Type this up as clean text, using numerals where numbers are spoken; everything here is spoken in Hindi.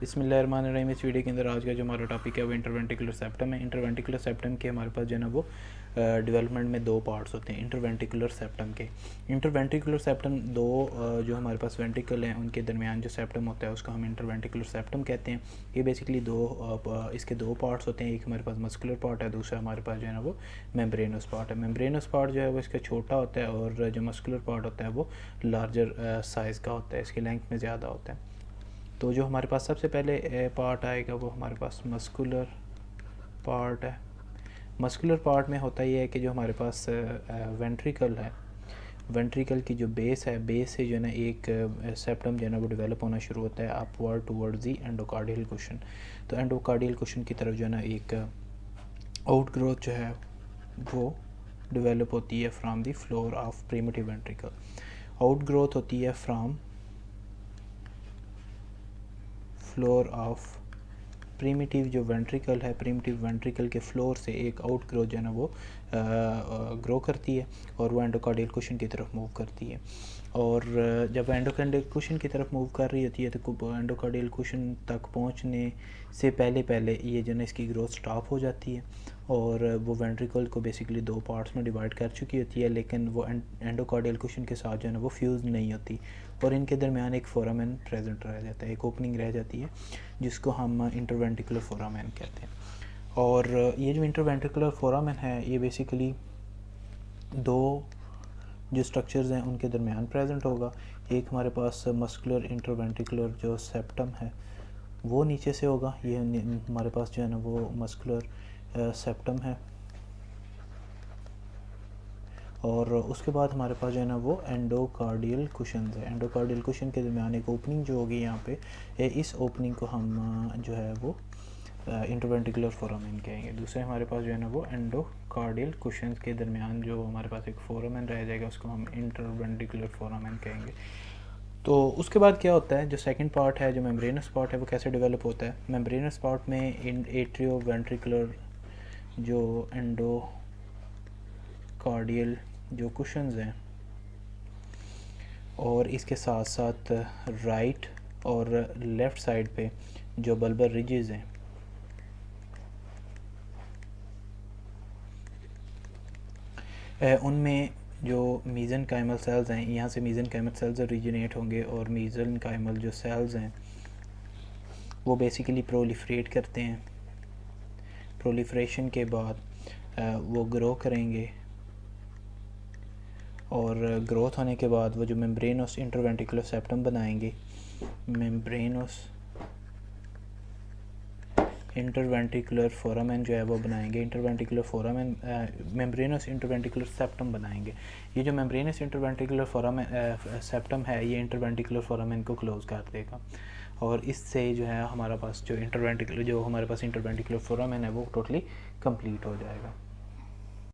बिस्मिल्लाहिर्रहमानिर्रहीम। इस वीडियो के अंदर आज का जो हमारा टॉपिक है वो इंटरवेंट्रिकुलर सेप्टम है। इंटरवेंट्रिकुलर सेप्टम के हमारे पास जो है ना वो डेवलपमेंट में दो पार्ट्स होते हैं इंटरवेंट्रिकुलर सेप्टम के। इंटरवेंट्रिकुलर सेप्टम दो जो हमारे पास वेंट्रिकल हैं उनके दरमियान जो सेप्टम होता है उसको हम इंटरवेंट्रिकुलर सेप्टम कहते हैं। ये बेसिकली इसके दो पार्ट्स होते हैं, एक हमारे पास मस्कुलर पार्ट है, दूसरा हमारे पास जो है ना वो मेम्ब्रेनस पार्ट है। मेम्ब्रेनस पार्ट जो है वो इसका छोटा होता है और जो मस्कुलर पार्ट होता है वो लार्जर साइज़ का होता है, इसकी लेंथ में ज़्यादा होता है। तो जो हमारे पास सबसे पहले पार्ट आएगा वो हमारे पास मस्कुलर पार्ट है। मस्कुलर पार्ट में होता ये है कि जो हमारे पास वेंट्रिकल है, वेंट्रिकल की जो बेस है, बेस से जो है ना एक सेप्टम जो है ना वो डेवलप होना शुरू होता है upward towards the endocardial cushion. तो एंडोकार्डियल कुशन की तरफ जो है ना एक आउट ग्रोथ जो है वो डेवलप होती है from the floor of primitive ventricle. Out growth होती है फ्राम फ्लोर ऑफ प्रिमिटिव जो वेंट्रिकल है, प्रिमिटिव वेंट्रिकल के फ्लोर से एक आउट ग्रोथ जो है ना वो ग्रो करती है और वो एंडोकार्डियल कुशन की तरफ मूव करती है। और जब एंडोकार्डियल कुशन की तरफ मूव कर रही होती है तो एंडोकार्डियल कुशन तक पहुंचने से पहले पहले ये जो है इसकी ग्रोथ स्टॉप हो जाती है और वो वेंट्रिकल को बेसिकली दो पार्ट्स में डिवाइड कर चुकी होती है, लेकिन वो एंडोकार्डियल कुशन के साथ जो है ना वो फ्यूज़ नहीं होती और इनके दरमियान एक फोरामेन प्रेजेंट रह जाता है, एक ओपनिंग रह जाती है जिसको हम इंटरवेंट्रिकुलर फोरामेन कहते हैं। और ये जो इंटरवेंट्रिकुलर फोरामेन है ये बेसिकली दो जो स्ट्रक्चर्स हैं उनके दरमियान प्रेजेंट होगा। एक हमारे पास मस्कुलर इंटरवेंट्रिकुलर जो सेप्टम है वो नीचे से होगा, ये हमारे पास जो है ना वो मस्कुलर सेप्टम है। और उसके बाद हमारे पास जो है ना वो एंडोकार्डियल कुशन है। एंडोकार्डियल कुशन के दरमियान एक ओपनिंग जो होगी यहाँ पे, इस ओपनिंग को हम जो है वो इंटरवेंट्रिकुलर फोरामेन कहेंगे। दूसरे हमारे पास जो है ना वो एंडोकार्डियल कुशन के दरमियान जो हमारे पास एक फोरामेन रह जाएगा उसको हम इंटरवेंट्रिकुलर फोरामेन कहेंगे। तो उसके बाद क्या होता है, जो सेकंड पार्ट है, जो मेम्ब्रेनस पार्ट है, वो कैसे डेवलप होता है। मेम्ब्रेनस पार्ट में एट्रियो वेंट्रिकुलर जो एंडोकार्डियल जो कुशन्स हैं और इसके साथ साथ राइट और लेफ़्ट साइड पे जो बल्बर रिजेस हैं उनमें जो मीज़ेनकाइमल सेल्स हैं, यहाँ से मीज़ेनकाइमल सेल्स ओरिजिनेट होंगे और मीज़ेनकाइमल जो सेल्स हैं वो बेसिकली प्रोलिफरेट करते हैं। प्रोलिफरेशन के बाद वो ग्रो करेंगे और ग्रोथ होने के बाद वो जो मेम्ब्रेनस इंटरवेंट्रिकुलर सेप्टम बनाएंगे, मेम्ब्रेनस इंटरवेंट्रिकुलर फोरामेन जो है वो बनाएंगे, interventricular foramen membranes interventricular septum बनाएंगे। ये जो मेम्ब्रेनस इंटरवेंट्रिकुलर फोरामेन सेप्टम है ये इंटरवेंट्रिकुलर फोरामेन को क्लोज कर देगा और इससे जो है हमारे पास जो इंटरवेंट्रिकुलर फोरामेन है वो टोटली कंप्लीट हो जाएगा।